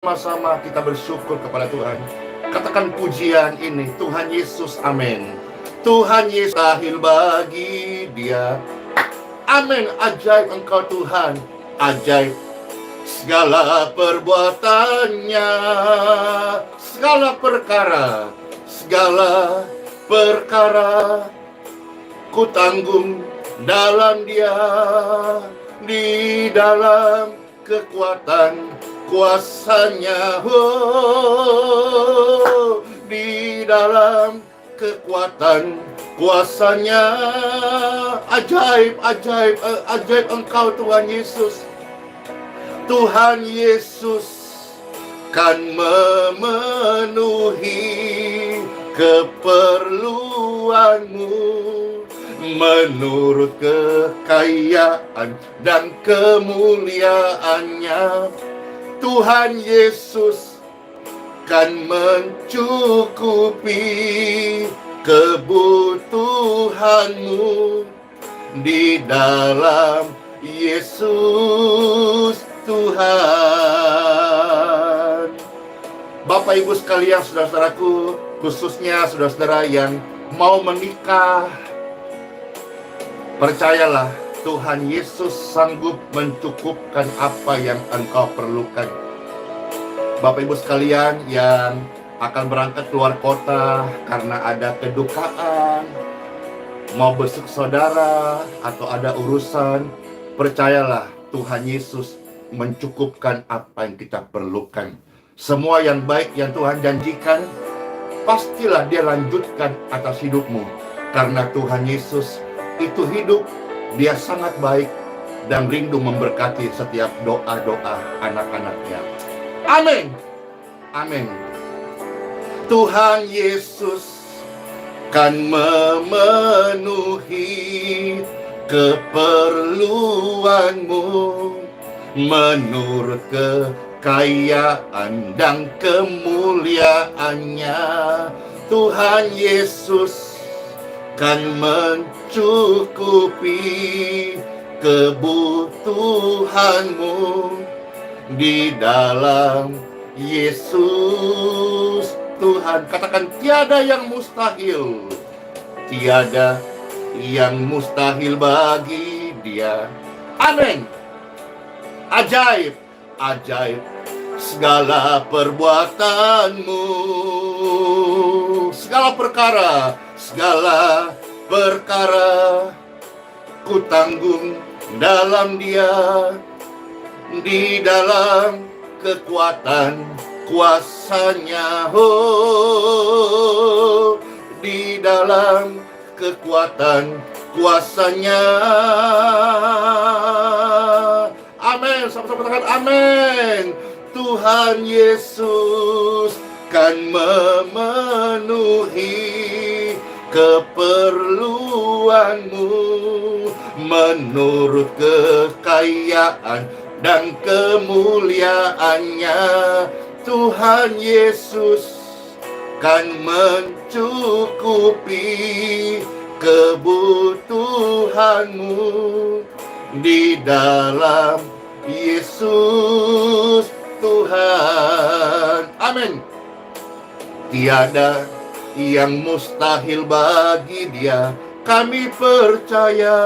Sama-sama kita bersyukur kepada Tuhan. Katakan pujian ini, Tuhan Yesus, amin. Tuhan Yesus tahil bagi Dia. Amin. Ajaib Engkau Tuhan, ajaib segala perbuatannya, segala perkara ku tanggung dalam Dia, di dalam kekuatan kuasanya, di dalam kekuatan kuasanya. Ajaib Engkau Tuhan Yesus. Tuhan Yesus kan memenuhi keperluanmu menurut kekayaan dan kemuliaannya. Tuhan Yesus kan mencukupi kebutuhanmu di dalam Yesus Tuhan. Bapak Ibu sekalian, saudara-saudaraku, khususnya saudara-saudara yang mau menikah, percayalah, Tuhan Yesus sanggup mencukupkan apa yang engkau perlukan. Bapak Ibu sekalian yang akan berangkat keluar kota karena ada kedukaan, mau besuk saudara, atau ada urusan, percayalah, Tuhan Yesus mencukupkan apa yang kita perlukan. Semua yang baik yang Tuhan janjikan, pastilah Dia lanjutkan atas hidupmu. Karena Tuhan Yesus itu hidup, Dia sangat baik dan rindu memberkati setiap doa-doa anak-anaknya. Amin. Amin. Tuhan Yesus kan memenuhi keperluanmu menurut kekayaan dan kemuliaannya. Tuhan Yesus kan mencukupi kebutuhanmu di dalam Yesus Tuhan. Katakan, tiada yang mustahil. Tiada yang mustahil bagi Dia. Amin. Ajaib segala perbuatanmu, segala perkara ku tanggung dalam Dia, di dalam kekuatan kuasanya, di dalam kekuatan kuasanya. Amin. Sama-sama katakan amin. Tuhan Yesus kan memenuhi keperluanmu menurut kekayaan dan kemuliaannya. Tuhan Yesus kan mencukupi kebutuhanmu di dalam Yesus Tuhan. Amin. Tiada yang mustahil bagi Dia. Kami percaya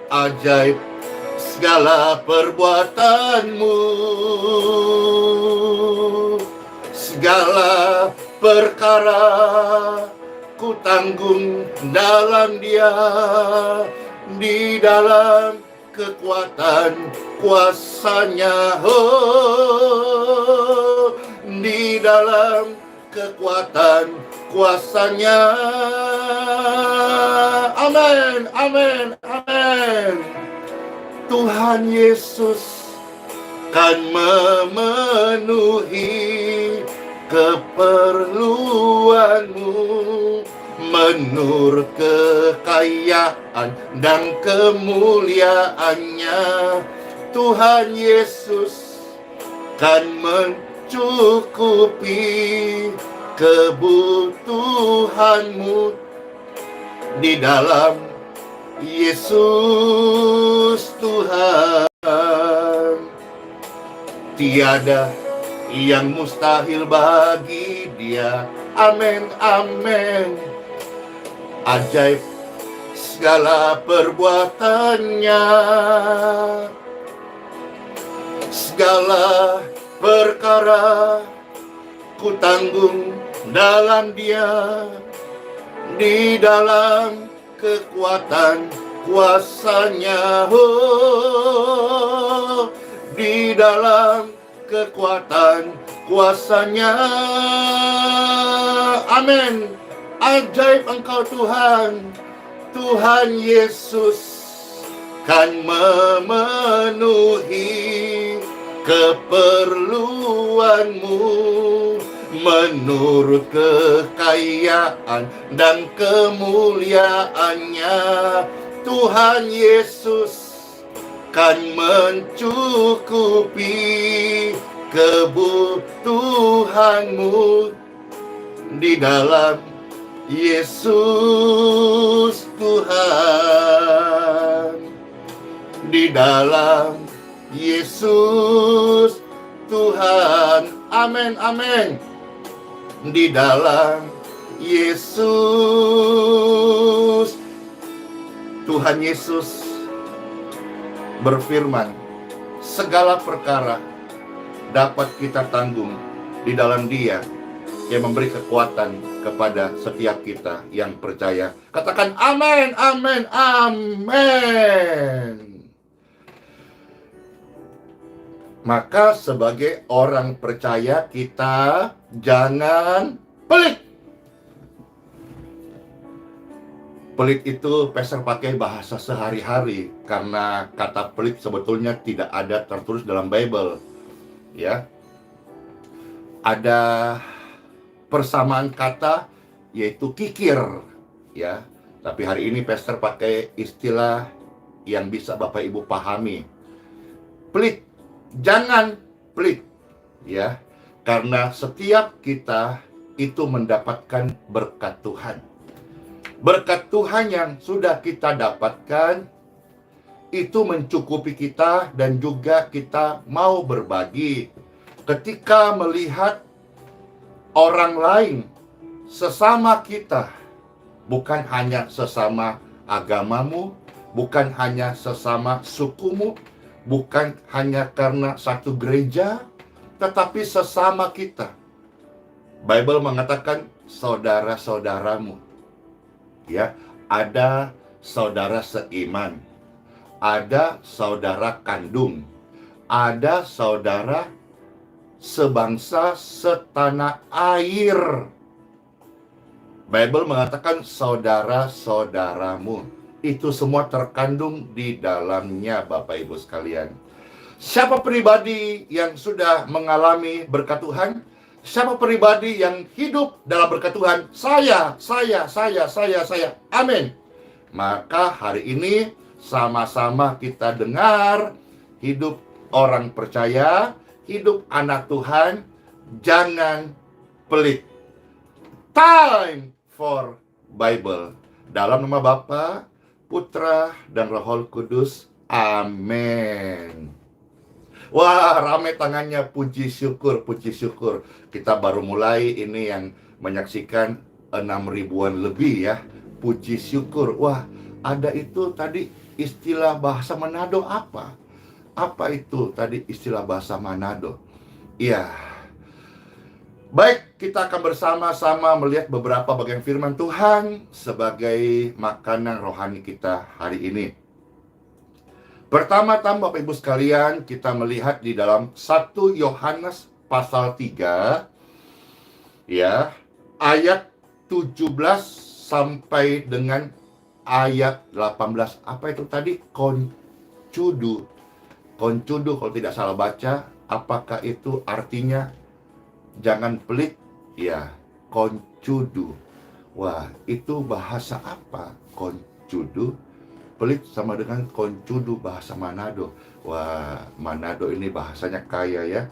ajaib segala perbuatanmu, segala perkara ku tanggung dalam Dia, di dalam kekuatan kuasanya, di dalam kekuatan kuasanya. Amin, amin, amin. Tuhan Yesus kan memenuhi keperluanmu menurut kekayaan dan kemuliaannya. Tuhan Yesus kan mencukupi kebutuhanmu di dalam Yesus Tuhan. Tiada yang mustahil bagi Dia. Amin, amin. Ajaib segala perbuatannya, segala perkara ku tanggung dalam Dia, di dalam kekuatan kuasanya. Oh, di dalam kekuatan kuasanya. Amin. Ajaib Engkau Tuhan, Tuhan Yesus kan memenuhi keperluanmu menurut kekayaan dan kemuliaannya. Tuhan Yesus kan mencukupi kebutuhanmu di dalam Yesus Tuhan, di dalam Yesus Tuhan. Amin, amin. Di dalam Yesus. Tuhan Yesus berfirman, segala perkara dapat kita tanggung di dalam Dia yang memberi kekuatan kepada setiap kita yang percaya. Katakan amin, amin, amin. Maka sebagai orang percaya kita jangan pelit. Pelit itu Pastor pakai bahasa sehari-hari karena kata pelit sebetulnya tidak ada tertulis dalam Bible. Ya. Ada persamaan kata yaitu kikir, ya. Tapi hari ini Pastor pakai istilah yang bisa Bapak Ibu pahami. Pelit, jangan pelit, ya. Karena setiap kita itu mendapatkan berkat Tuhan. Berkat Tuhan yang sudah kita dapatkan itu mencukupi kita dan juga kita mau berbagi. Ketika melihat orang lain, sesama kita, bukan hanya sesama agamamu, bukan hanya sesama sukumu, bukan hanya karena satu gereja, tetapi sesama kita. Bible mengatakan saudara-saudaramu. Ya, ada saudara seiman, ada saudara kandung, ada saudara sebangsa setanah air. Bible mengatakan saudara-saudaramu. Itu semua terkandung di dalamnya, Bapak Ibu sekalian. Siapa pribadi yang sudah mengalami berkat Tuhan? Siapa pribadi yang hidup dalam berkat Tuhan? Saya. Amin. Maka hari ini sama-sama kita dengar hidup orang percaya, hidup anak Tuhan, jangan pelit. Time for Bible. Dalam nama Bapa, Putra, dan Roh Kudus. Amin. Wah, rame tangannya, puji syukur. Kita baru mulai ini yang menyaksikan 6.000-an lebih ya. Puji syukur. Wah, ada itu tadi istilah bahasa Manado apa? Apa itu tadi istilah bahasa Manado? Iya. Baik, kita akan bersama-sama melihat beberapa bagian firman Tuhan sebagai makanan rohani kita hari ini. Pertama-tama Bapak Ibu sekalian, kita melihat di dalam 1 Yohanes pasal 3 ya, ayat 17 sampai dengan ayat 18. Apa itu tadi? Koncudu kalau tidak salah baca. Apakah itu artinya jangan pelit? Ya, koncudu. Wah, itu bahasa apa? Koncudu. Pelit sama dengan koncudu bahasa Manado. Wah, Manado ini bahasanya kaya ya.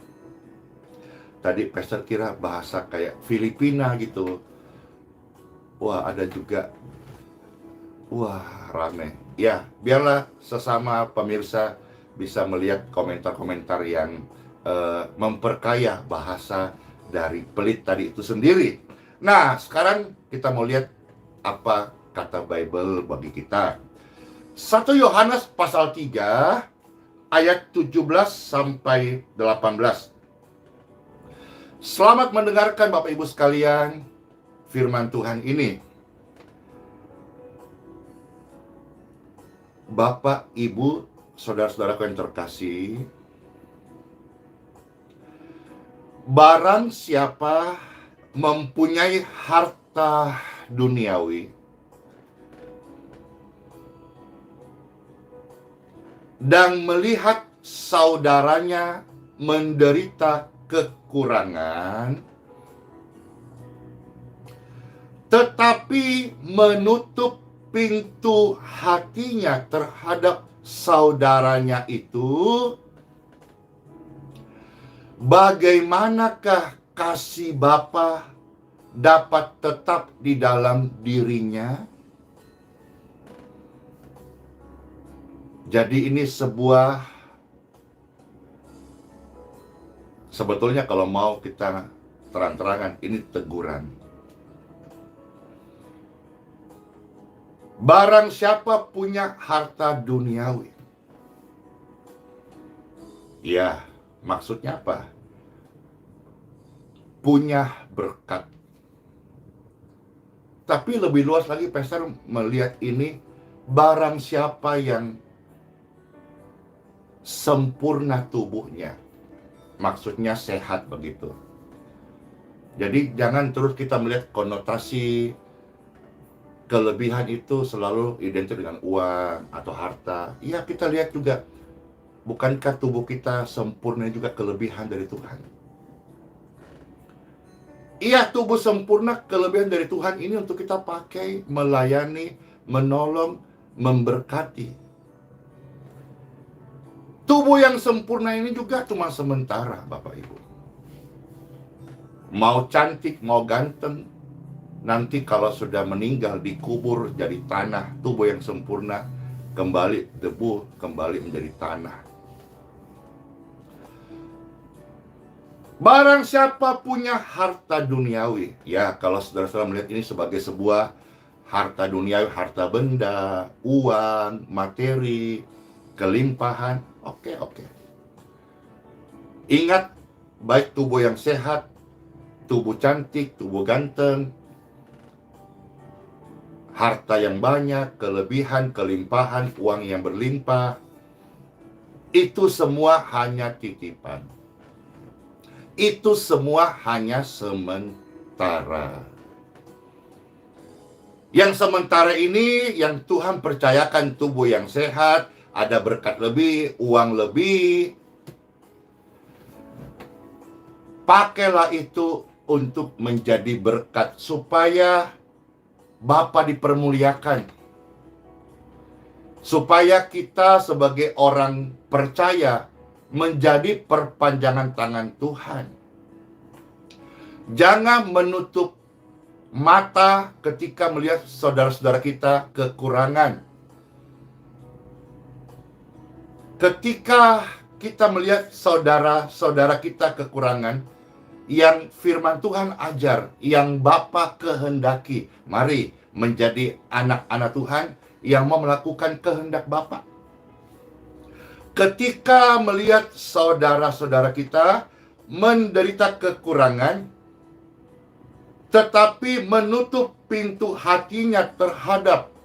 Tadi Pastor kira bahasa kayak Filipina gitu. Wah, ada juga. Wah, rame. Ya, biarlah sesama pemirsa bisa melihat komentar-komentar yang memperkaya bahasa dari pelit tadi itu sendiri. Nah, sekarang kita mau lihat apa kata Bible bagi kita. 1 Yohanes pasal 3 ayat 17 sampai 18. Selamat mendengarkan Bapak Ibu sekalian firman Tuhan ini. Bapak, Ibu, saudara-saudaraku yang terkasih, barang siapa mempunyai harta duniawi dan melihat saudaranya menderita kekurangan, tetapi menutup pintu hatinya terhadap saudaranya itu, bagaimanakah kasih Bapa dapat tetap di dalam dirinya? Jadi ini sebetulnya kalau mau kita terang-terangan, ini teguran. Barang siapa punya harta duniawi. Ya, maksudnya apa? Punya berkat. Tapi lebih luas lagi, Pastor melihat ini, barang siapa yang sempurna tubuhnya. Maksudnya sehat begitu. Jadi jangan terus kita melihat konotasi kelebihan itu selalu identik dengan uang atau harta. Iya, kita lihat juga, bukankah tubuh kita sempurna juga kelebihan dari Tuhan? Iya, tubuh sempurna kelebihan dari Tuhan ini untuk kita pakai, melayani, menolong, memberkati. Tubuh yang sempurna ini juga cuma sementara, Bapak Ibu. Mau cantik, mau ganteng, nanti kalau sudah meninggal dikubur jadi tanah. Tubuh yang sempurna kembali debu, kembali menjadi tanah. Barang siapa punya harta duniawi, ya kalau saudara-saudara melihat ini sebagai sebuah harta duniawi, harta benda, uang, materi, kelimpahan, oke. Ingat, baik tubuh yang sehat, tubuh cantik, tubuh ganteng, harta yang banyak, kelebihan, kelimpahan, uang yang berlimpah, itu semua hanya titipan. Itu semua hanya sementara. Yang sementara ini, yang Tuhan percayakan tubuh yang sehat, ada berkat lebih, uang lebih, pakailah itu untuk menjadi berkat supaya Bapa dipermuliakan, supaya kita sebagai orang percaya menjadi perpanjangan tangan Tuhan. Jangan menutup mata ketika melihat saudara-saudara kita kekurangan. Ketika kita melihat saudara-saudara kita kekurangan, yang firman Tuhan ajar, yang Bapa kehendaki, mari menjadi anak-anak Tuhan yang mau melakukan kehendak Bapa. Ketika melihat saudara-saudara kita menderita kekurangan, tetapi menutup pintu hatinya terhadap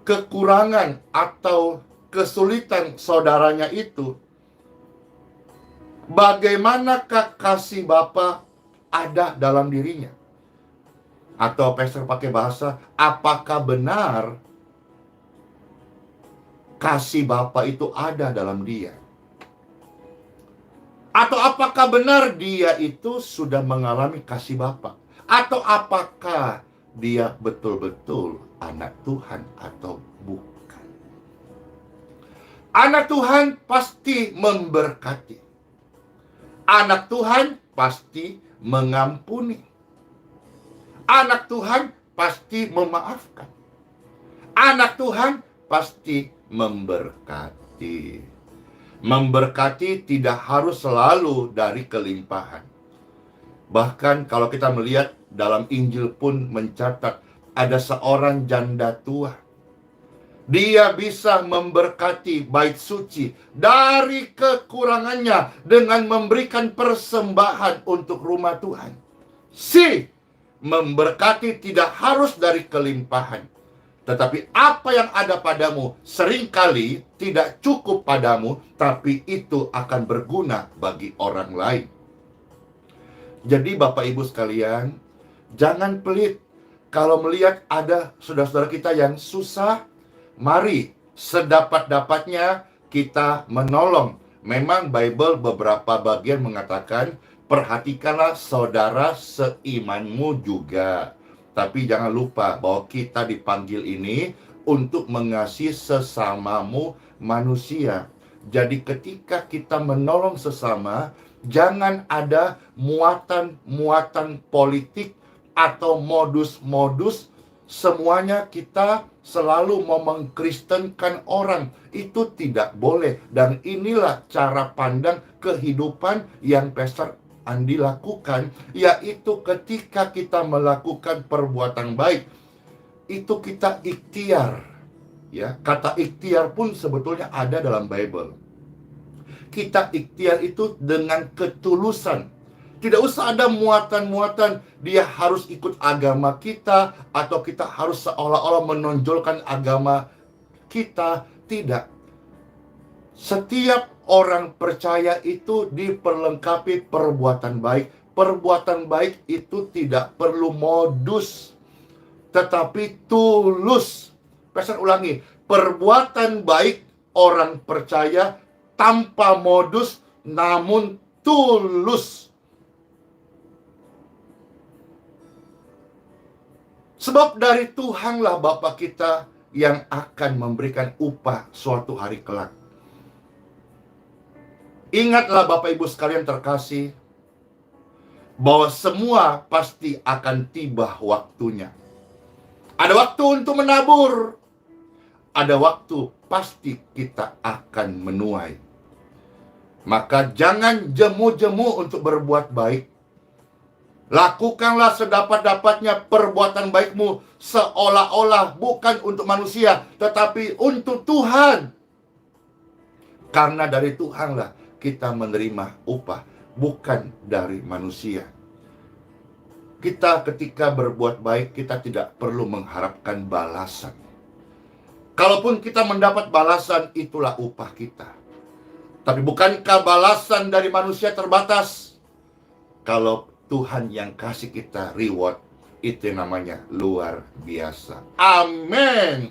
kekurangan atau kesulitan saudaranya itu, bagaimanakah kasih Bapa ada dalam dirinya? Atau pastor pakai bahasa, apakah benar kasih Bapa itu ada dalam dia? Atau apakah benar dia itu sudah mengalami kasih Bapa? Atau apakah dia betul-betul anak Tuhan atau bukan? Anak Tuhan pasti memberkati. Anak Tuhan pasti mengampuni. Anak Tuhan pasti memaafkan. Anak Tuhan pasti memberkati. Memberkati tidak harus selalu dari kelimpahan. Bahkan kalau kita melihat dalam Injil pun mencatat ada seorang janda tua. Dia bisa memberkati bait suci dari kekurangannya dengan memberikan persembahan untuk rumah Tuhan. Memberkati tidak harus dari kelimpahan. Tetapi apa yang ada padamu seringkali tidak cukup padamu, tapi itu akan berguna bagi orang lain. Jadi Bapak Ibu sekalian, jangan pelit. Kalau melihat ada saudara-saudara kita yang susah, mari sedapat-dapatnya kita menolong. Memang Bible beberapa bagian mengatakan, perhatikanlah saudara seimanmu juga. Tapi jangan lupa bahwa kita dipanggil ini untuk mengasihi sesamamu manusia. Jadi ketika kita menolong sesama, jangan ada muatan-muatan politik atau modus-modus. Semuanya kita selalu mau mengkristenkan orang. Itu tidak boleh. Dan inilah cara pandang kehidupan yang Pastor Andi lakukan, yaitu ketika kita melakukan perbuatan baik, itu kita ikhtiar. Ya, kata ikhtiar pun sebetulnya ada dalam Bible. Kita ikhtiar itu dengan ketulusan. Tidak usah ada muatan-muatan dia harus ikut agama kita, atau kita harus seolah-olah menonjolkan agama kita. Tidak. Setiap orang percaya itu diperlengkapi perbuatan baik. Perbuatan baik itu tidak perlu modus, tetapi tulus. Pastor ulangi, perbuatan baik orang percaya tanpa modus, namun tulus. Sebab dari Tuhanlah Bapa kita yang akan memberikan upah suatu hari kelak. Ingatlah Bapak Ibu sekalian terkasih, bahwa semua pasti akan tiba waktunya. Ada waktu untuk menabur, ada waktu pasti kita akan menuai. Maka jangan jemu-jemu untuk berbuat baik. Lakukanlah sedapat-dapatnya perbuatan baikmu seolah-olah bukan untuk manusia, tetapi untuk Tuhan. Karena dari Tuhanlah kita menerima upah, bukan dari manusia. Kita ketika berbuat baik, kita tidak perlu mengharapkan balasan. Kalaupun kita mendapat balasan, itulah upah kita. Tapi bukankah balasan dari manusia terbatas? Kalau Tuhan yang kasih kita reward, itu namanya luar biasa. Amin.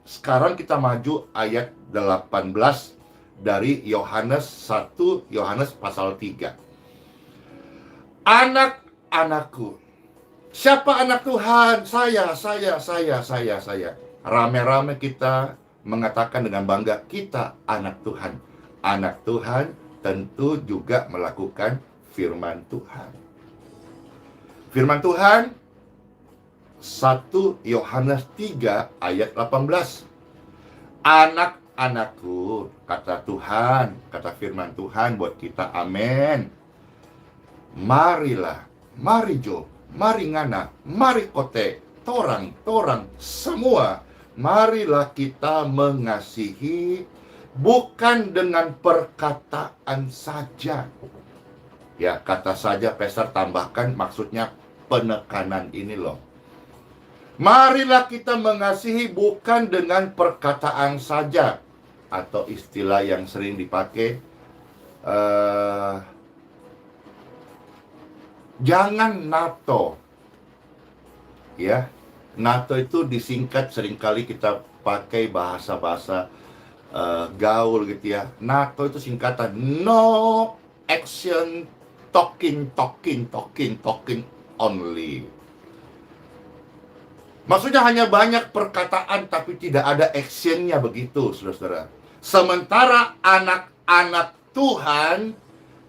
Sekarang kita maju ayat 18 dari Yohanes 1, Yohanes pasal 3. Anak-anakku. Siapa anak Tuhan? Saya. Rame-rame kita mengatakan dengan bangga, kita anak Tuhan. Anak Tuhan tentu juga melakukan firman Tuhan. Firman Tuhan 1 Yohanes 3 ayat 18. Anak-anakku, kata Tuhan, kata firman Tuhan buat kita, amin. Marilah, mari Jo, mari ngana, mari kote, torang, semua. Marilah kita mengasihi bukan dengan perkataan saja. Ya, kata saja Pastor tambahkan, maksudnya penekanan ini loh. Marilah kita mengasihi bukan dengan perkataan saja. Atau istilah yang sering dipakai, jangan NATO. Ya, NATO itu disingkat, seringkali kita pakai bahasa-bahasa gaul gitu ya. NATO itu singkatan no action talking only. Maksudnya hanya banyak perkataan tapi tidak ada actionnya, begitu saudara-saudara. Sementara anak-anak Tuhan,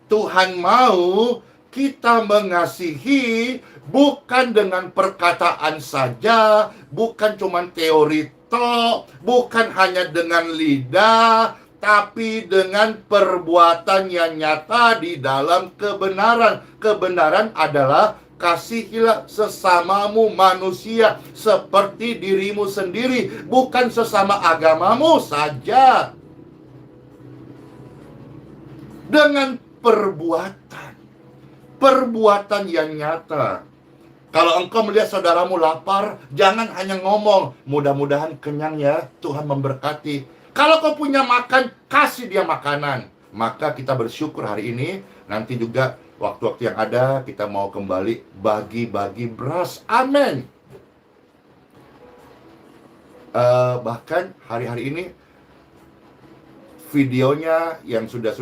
Tuhan mau kita mengasihi bukan dengan perkataan saja, bukan cuma teori tok, bukan hanya dengan lidah, tapi dengan perbuatan yang nyata di dalam kebenaran. Kebenaran adalah kasihilah sesamamu manusia seperti dirimu sendiri, bukan sesama agamamu saja. Dengan perbuatan yang nyata. Kalau engkau melihat saudaramu lapar, jangan hanya ngomong, mudah-mudahan kenyang ya, Tuhan memberkati. Kalau kau punya makan, kasih dia makanan. Maka kita bersyukur hari ini, nanti juga waktu-waktu yang ada, kita mau kembali bagi-bagi beras. Amin. Bahkan hari-hari ini, videonya yang sudah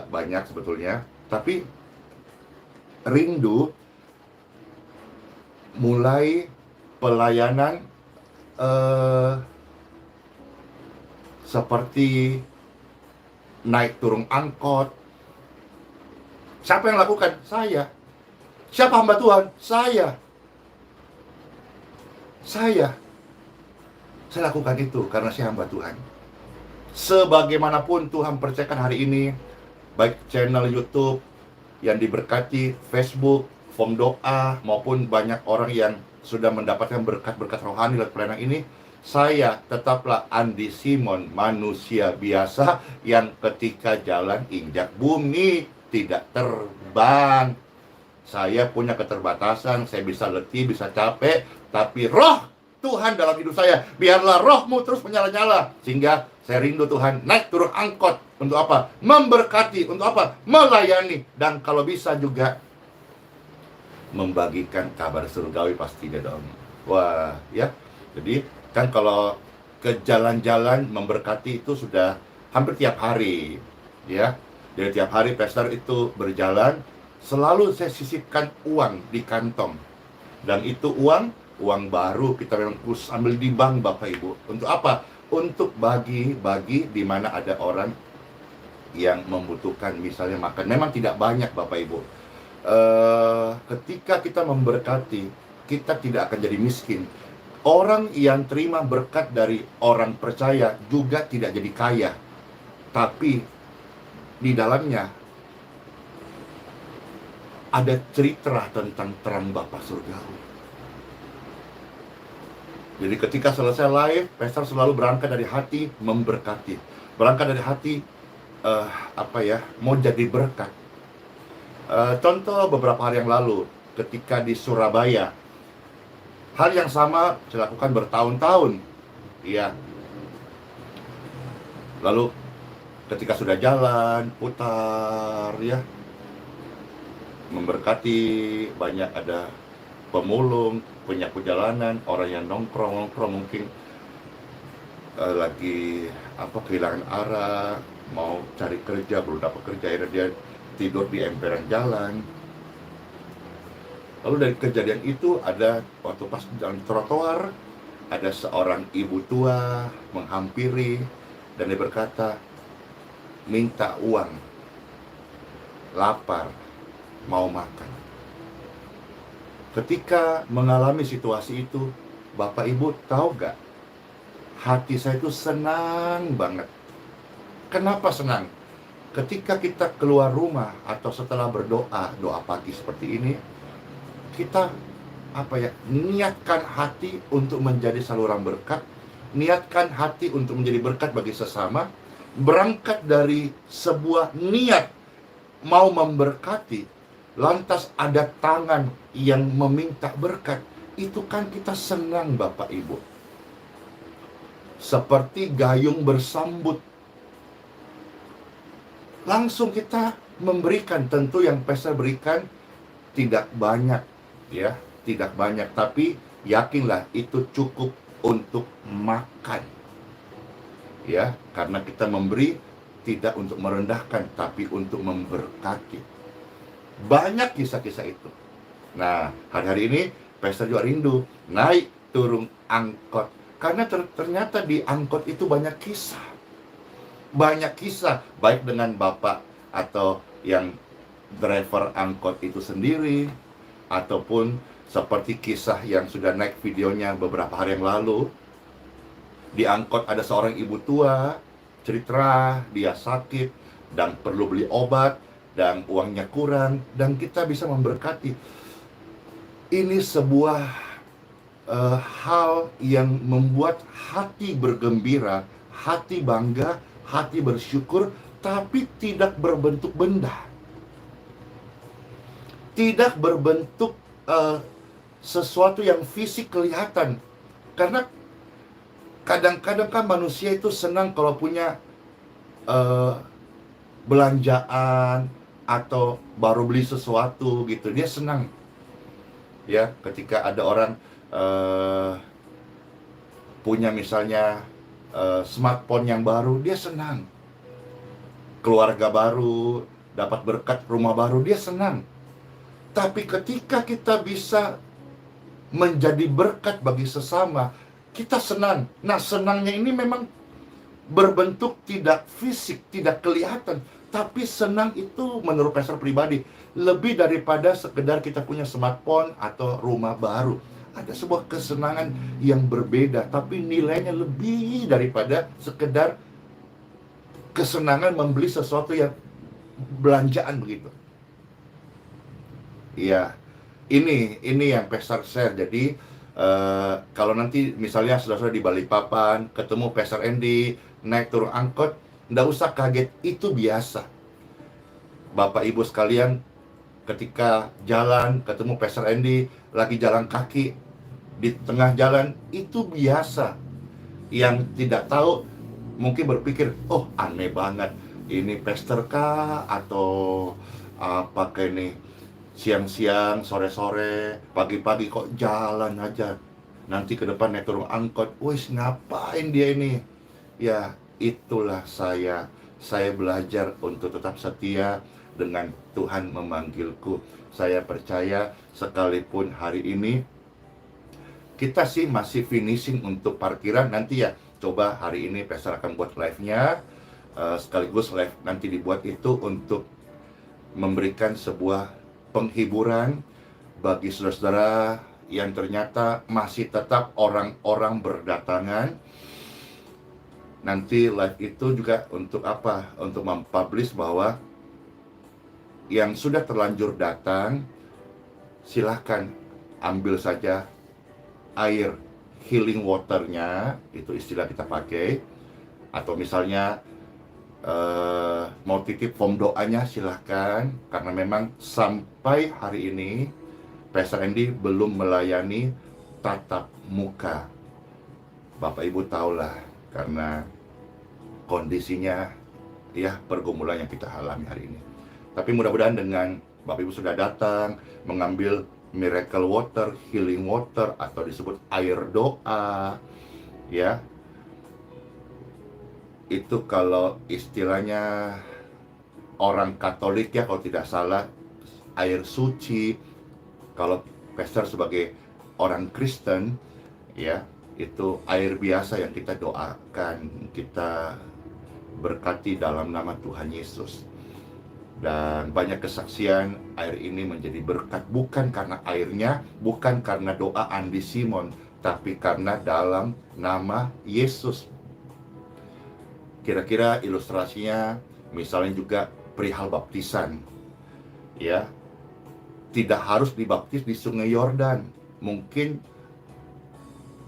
banyak sebetulnya. Tapi, rindu mulai pelayanan seperti naik turun angkot. Siapa yang lakukan? Saya. Siapa hamba Tuhan? Saya lakukan itu karena saya hamba Tuhan. Sebagaimanapun Tuhan percayakan hari ini, baik channel YouTube yang diberkati, Facebook, form doa, maupun banyak orang yang sudah mendapatkan berkat-berkat rohani lewat pelayanan ini, saya tetaplah Andi Simon, manusia biasa yang ketika jalan injak bumi, tidak terbang. Saya punya keterbatasan, saya bisa letih, bisa capek, tapi roh Tuhan dalam hidup saya, biarlah rohmu terus menyala-nyala, sehingga saya rindu Tuhan naik turun angkot. Untuk apa? Memberkati. Untuk apa? Melayani. Dan kalau bisa juga membagikan kabar surgawi pasti dia dong. Wah, ya. Jadi kan kalau ke jalan-jalan memberkati itu sudah hampir tiap hari, ya. Jadi tiap hari pastor itu berjalan, selalu saya sisipkan uang di kantong. Dan itu uang baru kita memang khusus ambil di bank, Bapak Ibu. Untuk apa? Untuk bagi-bagi di mana ada orang yang membutuhkan, misalnya makan. Memang tidak banyak, Bapak Ibu. Ketika kita memberkati, kita tidak akan jadi miskin. Orang yang terima berkat dari orang percaya juga tidak jadi kaya, tapi di dalamnya ada cerita tentang terang Bapa surgawi. Jadi ketika selesai live, pastor selalu berangkat dari hati memberkati, berangkat dari hati mau jadi berkat. Contoh beberapa hari yang lalu, ketika di Surabaya, hal yang sama saya lakukan bertahun-tahun, ya. Lalu ketika sudah jalan, putar, ya, memberkati, banyak ada pemulung, penyapu jalanan, orang yang nongkrong mungkin lagi kehilangan arah, mau cari kerja, belum dapat kerja, akhirnya dia tidur di emperan jalan. Lalu dari kejadian itu ada waktu pas jalan trotoar, ada seorang ibu tua menghampiri dan dia berkata, minta uang, lapar, mau makan. Ketika mengalami situasi itu, Bapak Ibu tahu gak? Hati saya itu senang banget. Kenapa senang? Ketika kita keluar rumah atau setelah berdoa, doa pagi seperti ini, kita niatkan hati untuk menjadi saluran berkat, niatkan hati untuk menjadi berkat bagi sesama, berangkat dari sebuah niat mau memberkati, lantas ada tangan yang meminta berkat, itu kan kita senang, Bapak Ibu. Seperti gayung bersambut. Langsung kita memberikan, tentu yang pastor berikan tidak banyak, ya, tidak banyak, tapi yakinlah itu cukup untuk makan, ya, karena kita memberi tidak untuk merendahkan, tapi untuk memberkati. Banyak kisah-kisah itu. Nah, hari-hari ini pastor juga rindu naik turun angkot, karena ternyata di angkot itu banyak kisah. Banyak kisah, baik dengan Bapak atau yang driver angkot itu sendiri, ataupun seperti kisah yang sudah naik videonya beberapa hari yang lalu. Di angkot ada seorang ibu tua cerita dia sakit dan perlu beli obat dan uangnya kurang, dan kita bisa memberkati. Ini sebuah hal yang membuat hati bergembira, hati bangga, hati bersyukur, tapi tidak berbentuk benda, tidak berbentuk sesuatu yang fisik kelihatan. Karena kadang-kadang kan manusia itu senang kalau punya belanjaan atau baru beli sesuatu gitu, dia senang ya. Ketika ada orang punya misalnya smartphone yang baru, dia senang. Keluarga baru, dapat berkat rumah baru, dia senang. Tapi ketika kita bisa menjadi berkat bagi sesama, kita senang. Nah, senangnya ini memang berbentuk tidak fisik, tidak kelihatan. Tapi senang itu menurut pastor pribadi lebih daripada sekedar kita punya smartphone atau rumah baru. Ada sebuah kesenangan yang berbeda, tapi nilainya lebih daripada sekedar kesenangan membeli sesuatu yang belanjaan begitu. Iya, ini yang pastor share. Jadi kalau nanti misalnya saudara-saudara di Balikpapan ketemu pastor Andy naik turun angkot, nggak usah kaget, itu biasa. Bapak ibu sekalian, ketika jalan ketemu pastor Andy lagi jalan kaki di tengah jalan, itu biasa. Yang tidak tahu mungkin berpikir, oh aneh banget, ini pastor kah atau apa ini, siang-siang, sore-sore, pagi-pagi kok jalan aja. Nanti ke depan naik turun angkot, wis ngapain dia ini? Ya, itulah saya belajar untuk tetap setia dengan Tuhan memanggilku. Saya percaya sekalipun hari ini kita sih masih finishing untuk parkiran, nanti ya coba hari ini pastor akan buat live-nya, sekaligus live nanti dibuat itu untuk memberikan sebuah penghiburan bagi saudara-saudara yang ternyata masih tetap orang-orang berdatangan. Nanti live itu juga untuk apa? Untuk mempublish bahwa yang sudah terlanjur datang, silahkan ambil saja air healing waternya, itu istilah kita pakai. Atau misalnya mau titip form doanya, silahkan. Karena memang sampai hari ini pastor Andy belum melayani tatap muka. Bapak Ibu tahulah, karena kondisinya ya pergumulan yang kita alami hari ini. Tapi mudah-mudahan dengan Bapak Ibu sudah datang mengambil miracle water, healing water, atau disebut air doa, ya. Itu kalau istilahnya orang Katolik ya, kalau tidak salah, air suci. Kalau pastor sebagai orang Kristen, ya, itu air biasa yang kita doakan, kita berkati dalam nama Tuhan Yesus. Dan banyak kesaksian air ini menjadi berkat, bukan karena airnya, bukan karena doa Andi Simon, tapi karena dalam nama Yesus. Kira-kira ilustrasinya misalnya juga perihal baptisan, ya. Tidak harus dibaptis di Sungai Yordan, mungkin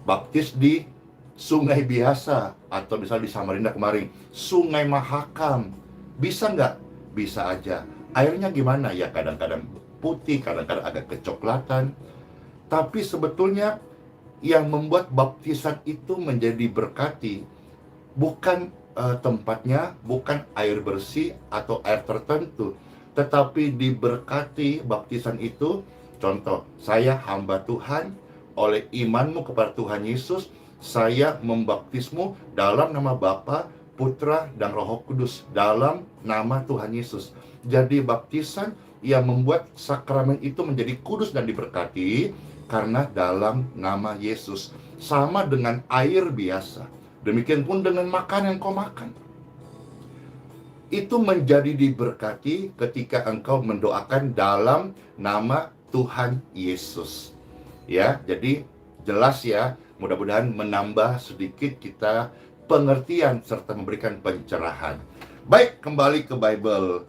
baptis di sungai biasa, atau misalnya di Samarinda kemarin, Sungai Mahakam. Bisa nggak? Bisa aja. Airnya gimana? Ya kadang-kadang putih, kadang-kadang agak kecoklatan. Tapi sebetulnya yang membuat baptisan itu menjadi berkati bukan tempatnya, bukan air bersih atau air tertentu, tetapi diberkati baptisan itu. Contoh, saya hamba Tuhan, oleh imanmu kepada Tuhan Yesus, saya membaptismu dalam nama Bapa, Putra, dan Roh Kudus, dalam nama Tuhan Yesus. Jadi baptisan yang membuat sakramen itu menjadi kudus dan diberkati karena dalam nama Yesus. Sama dengan air biasa. Demikian pun dengan makanan yang kau makan. Itu menjadi diberkati ketika engkau mendoakan dalam nama Tuhan Yesus. Ya, jadi jelas ya, mudah-mudahan menambah sedikit kita pengertian serta memberikan pencerahan. Baik, kembali ke Bible.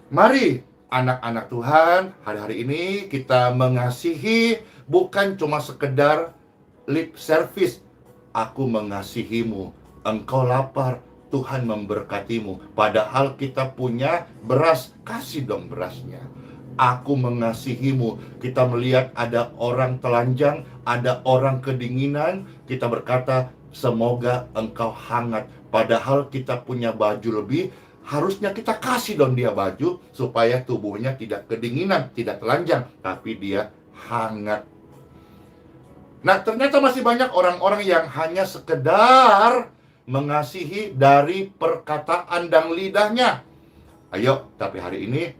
Mari anak-anak Tuhan, hari-hari ini kita mengasihi bukan cuma sekedar lip service. Aku mengasihimu, engkau lapar, Tuhan memberkatimu. Padahal kita punya beras, kasih dong berasnya. Aku mengasihimu. Kita melihat ada orang telanjang, ada orang kedinginan, kita berkata, semoga engkau hangat. Padahal kita punya baju lebih, harusnya kita kasih dong dia baju, supaya tubuhnya tidak kedinginan, tidak telanjang, tapi dia hangat. Nah, ternyata masih banyak orang-orang yang hanya sekedar mengasihi dari perkataan dan lidahnya. Ayo, tapi hari ini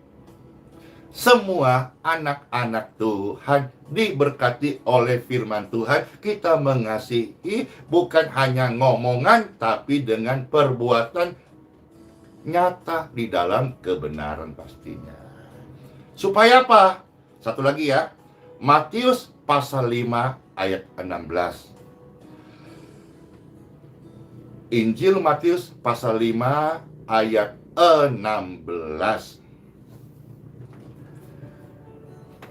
semua anak-anak Tuhan diberkati oleh firman Tuhan. Kita mengasihi bukan hanya ngomongan, tapi dengan perbuatan nyata di dalam kebenaran pastinya. Supaya apa? Satu lagi ya. Matius pasal 5 ayat 16. Injil Matius pasal 5 ayat 16.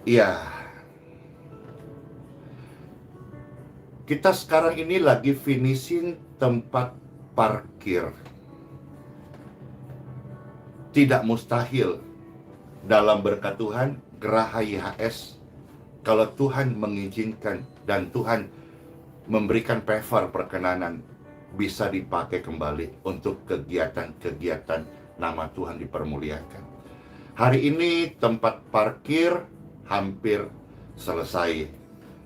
Iya. Kita sekarang ini lagi finishing tempat parkir. Tidak mustahil dalam berkat Tuhan, Geraha YHS, kalau Tuhan mengizinkan dan Tuhan memberikan favor perkenanan, bisa dipakai kembali untuk kegiatan-kegiatan nama Tuhan dipermuliakan. Hari ini tempat parkir hampir selesai,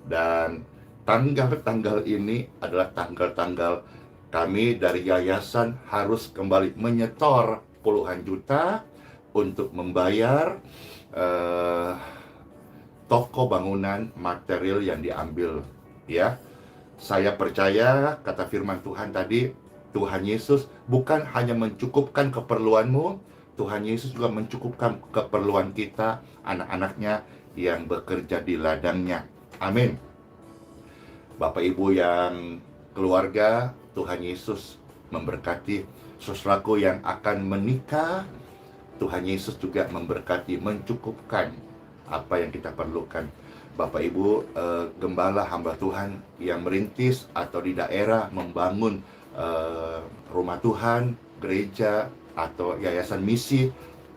dan tanggal-tanggal ini adalah tanggal-tanggal kami dari yayasan harus kembali menyetor puluhan juta untuk membayar toko bangunan material yang diambil, ya. Saya percaya kata firman Tuhan tadi, Tuhan Yesus bukan hanya mencukupkan keperluanmu, Tuhan Yesus juga mencukupkan keperluan kita, anak-anaknya yang bekerja di ladangnya. Amin. Bapak Ibu yang keluarga, Tuhan Yesus memberkati. Saudaraku yang akan menikah, Tuhan Yesus juga memberkati, mencukupkan apa yang kita perlukan. Bapak Ibu, gembala hamba Tuhan yang merintis atau di daerah membangun rumah Tuhan, gereja, atau yayasan misi,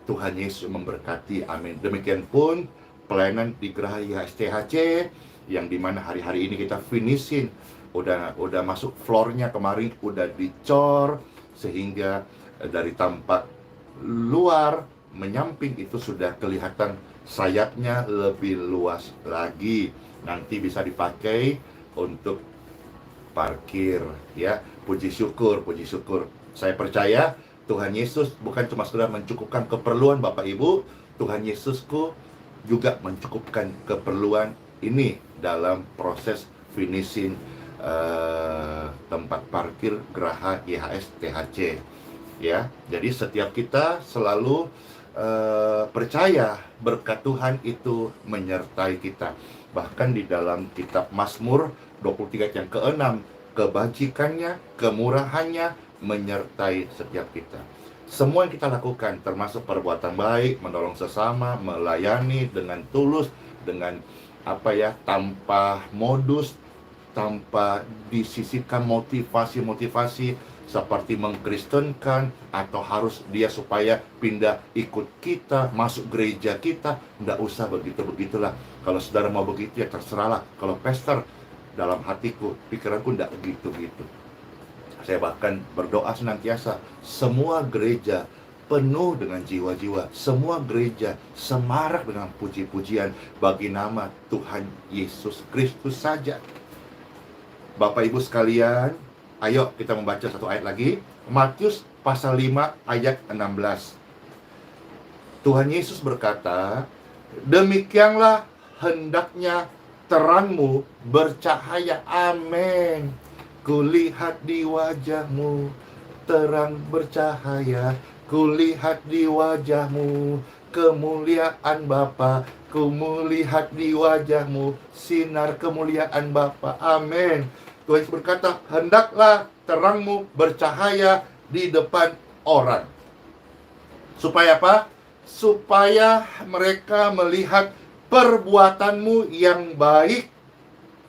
Tuhan Yesus memberkati. Amin. Demikian pun pelayanan di Geraha YHS THC, yang dimana hari-hari ini kita finishin, udah masuk floornya kemarin, udah dicor, sehingga dari tampak luar menyamping itu sudah kelihatan sayapnya lebih luas lagi. Nanti bisa dipakai untuk parkir, ya. Puji syukur, puji syukur. Saya percaya Tuhan Yesus bukan cuma sekedar mencukupkan keperluan Bapak Ibu, Tuhan Yesusku juga mencukupkan keperluan ini dalam proses finishing tempat parkir Geraha YHS THC, ya. Jadi setiap kita selalu percaya berkat Tuhan itu menyertai kita. Bahkan di dalam kitab Mazmur 23 yang ke-6, kebajikannya, kemurahannya menyertai setiap kita. Semua yang kita lakukan, termasuk perbuatan baik, menolong sesama, melayani dengan tulus, dengan tanpa modus, tanpa disisipkan motivasi-motivasi seperti mengkristenkan atau harus dia supaya pindah ikut kita, masuk gereja kita. Nggak usah begitu-begitulah. Kalau saudara mau begitu ya terserahlah. Kalau pastor, dalam hatiku, pikiranku nggak begitu-gitu. Saya bahkan berdoa senantiasa semua gereja penuh dengan jiwa-jiwa, semua gereja semarak dengan puji-pujian bagi nama Tuhan Yesus Kristus saja. Bapak Ibu sekalian, ayo kita membaca satu ayat lagi. Matius pasal 5 ayat 16. Tuhan Yesus berkata, demikianlah hendaknya terangmu bercahaya. Amin. Kulihat di wajahmu terang bercahaya, kulihat di wajahmu kemuliaan Bapa, ku melihat di wajahmu sinar kemuliaan Bapa. Amin. Tuhan Yesus berkata, hendaklah terangmu bercahaya di depan orang. Supaya apa? Supaya mereka melihat perbuatanmu yang baik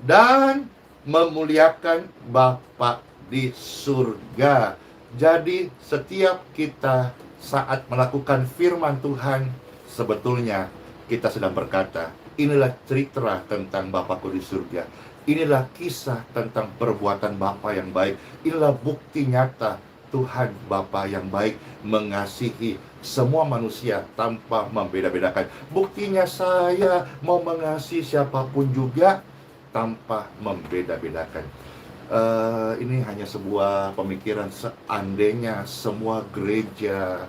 dan memuliakan Bapa di surga. Jadi setiap kita saat melakukan firman Tuhan, sebetulnya kita sedang berkata, inilah cerita tentang Bapakku di surga. Inilah kisah tentang perbuatan Bapa yang baik. Inilah bukti nyata Tuhan Bapa yang baik mengasihi semua manusia tanpa membeda-bedakan. Buktinya saya mau mengasihi siapapun juga tanpa membeda-bedakan. Ini hanya sebuah pemikiran, seandainya semua gereja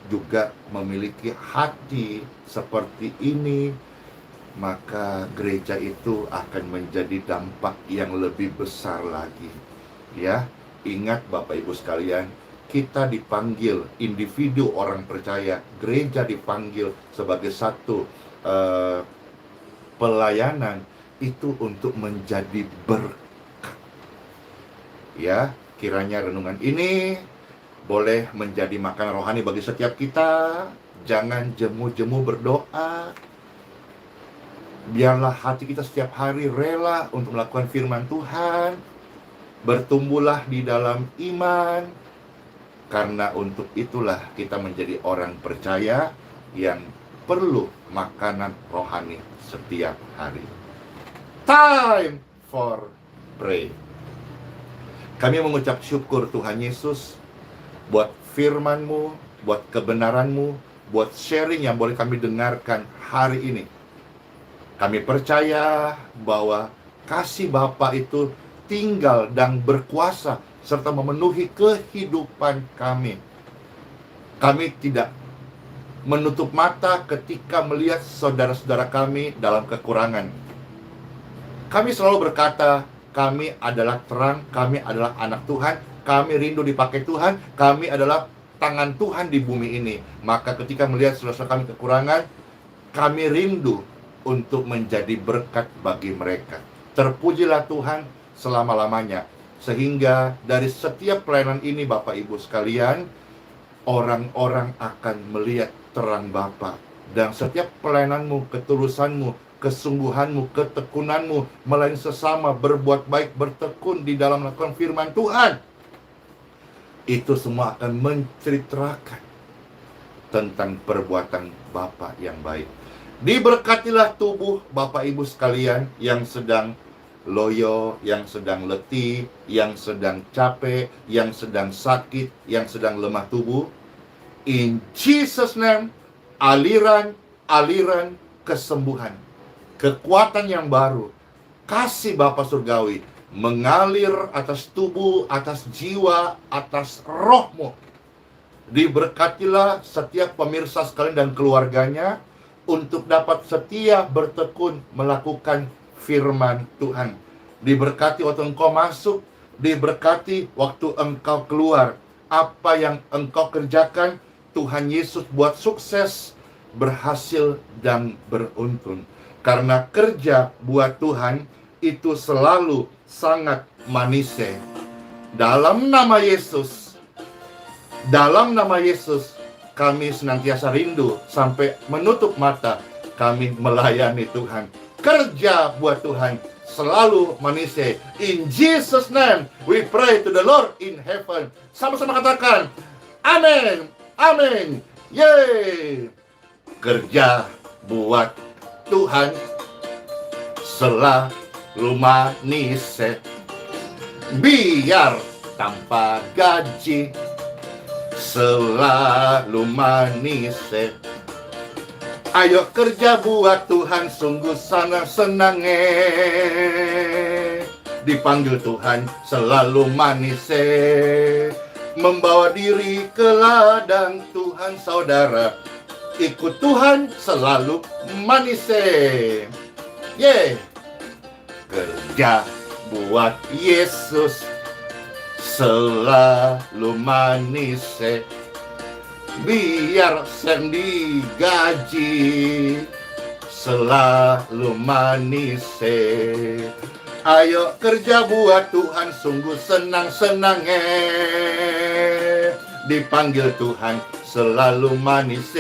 juga memiliki hati seperti ini, maka gereja itu akan menjadi dampak yang lebih besar lagi. Ya, ingat Bapak Ibu sekalian, kita dipanggil individu orang percaya, gereja dipanggil sebagai satu pelayanan itu untuk menjadi berkat. Ya, kiranya renungan ini boleh menjadi makanan rohani bagi setiap kita. Jangan jemu-jemu berdoa. Biarlah hati kita setiap hari rela untuk melakukan firman Tuhan. Bertumbuhlah di dalam iman. Karena untuk itulah kita menjadi orang percaya yang perlu makanan rohani setiap hari. Time for pray. Kami mengucap syukur Tuhan Yesus buat firman-Mu, buat kebenaran-Mu, buat sharing yang boleh kami dengarkan hari ini. Kami percaya bahwa kasih Bapa itu tinggal dan berkuasa serta memenuhi kehidupan kami. Kami tidak menutup mata ketika melihat saudara-saudara kami dalam kekurangan. Kami selalu berkata, kami adalah terang, kami adalah anak Tuhan, kami rindu dipakai Tuhan, kami adalah tangan Tuhan di bumi ini. Maka ketika melihat saudara-saudara kami kekurangan, kami rindu untuk menjadi berkat bagi mereka. Terpujilah Tuhan selama-lamanya. Sehingga dari setiap pelayanan ini Bapak Ibu sekalian, orang-orang akan melihat terang Bapa. Dan setiap pelayananmu, ketulusanmu, kesungguhanmu, ketekunanmu melayani sesama, berbuat baik, bertekun di dalam melakukan firman Tuhan, itu semua akan menceritakan tentang perbuatan Bapa yang baik. Diberkatilah tubuh Bapak Ibu sekalian yang sedang loyo, yang sedang letih, yang sedang capek, yang sedang sakit, yang sedang lemah tubuh. In Jesus name, aliran kesembuhan, kekuatan yang baru, kasih Bapa surgawi mengalir atas tubuh, atas jiwa, atas rohmu. Diberkatilah setiap pemirsa sekalian dan keluarganya untuk dapat setia bertekun melakukan firman Tuhan. Diberkati waktu engkau masuk, diberkati waktu engkau keluar. Apa yang engkau kerjakan, Tuhan Yesus buat sukses, berhasil, dan beruntun. Karena kerja buat Tuhan itu selalu sangat manis. Dalam nama Yesus, kami senantiasa rindu sampai menutup mata, kami melayani Tuhan. Kerja buat Tuhan selalu manis. In Jesus name we pray to the Lord in heaven. Sama-sama katakan amin, amin, yeay. Kerja buat Tuhan selalu manis, biar tanpa gaji selalu manis. Ayo kerja buat Tuhan, sungguh sangat senang. Dipanggil Tuhan selalu manis. Membawa diri ke ladang Tuhan saudara. Ikut Tuhan selalu manis. Kerja buat Yesus selalu manis. Biar sendi gaji selalu manis. Ayo kerja buat Tuhan, sungguh senang-senangnya. Dipanggil Tuhan selalu manis,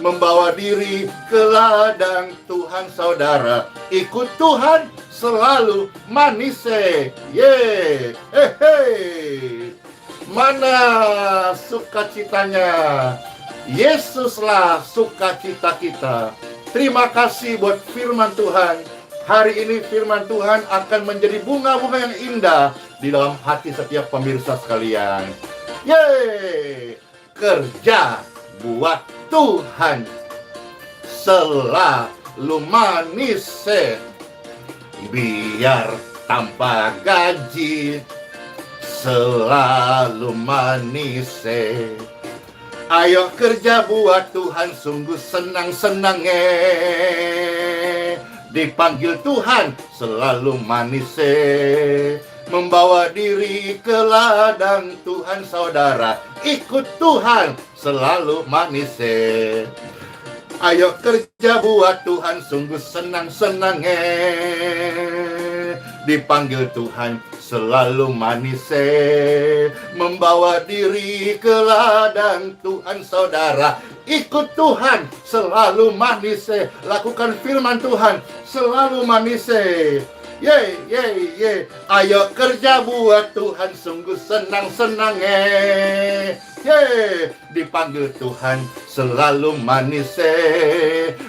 membawa diri ke ladang Tuhan saudara. Ikut Tuhan selalu manis, ye. Mana sukacitanya? Yesuslah sukacita kita. Terima kasih buat firman Tuhan. Hari ini firman Tuhan akan menjadi bunga-bunga yang indah di dalam hati setiap pemirsa sekalian. Yeay! Kerja buat Tuhan selalu manis, biar tanpa gaji selalu manis. Ayo kerja buat Tuhan, sungguh senang-senangnya. Dipanggil Tuhan selalu manis, membawa diri ke ladang Tuhan saudara. Ikut Tuhan selalu manis. Ayo kerja buat Tuhan, sungguh senang-senangnya. Dipanggil Tuhan selalu manis, membawa diri ke ladang Tuhan saudara. Ikut Tuhan selalu manis, lakukan firman Tuhan selalu manis. Yeay, yeay, yeay. Ayo kerja buat Tuhan, sungguh senang-senangnya. Yeay, dipanggil Tuhan selalu manis,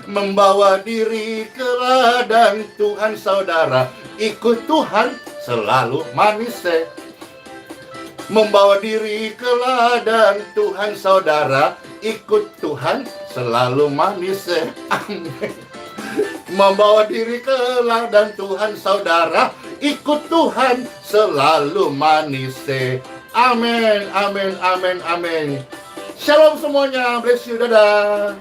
membawa diri ke ladang Tuhan saudara. Ikut Tuhan selalu manis, membawa diri ke ladang Tuhan saudara. Ikut Tuhan selalu manis, amin. Membawa diri ke ladang Tuhan saudara. Ikut Tuhan selalu manis, amin, amin, amin, amin. Shalom semuanya, bless you, dadah.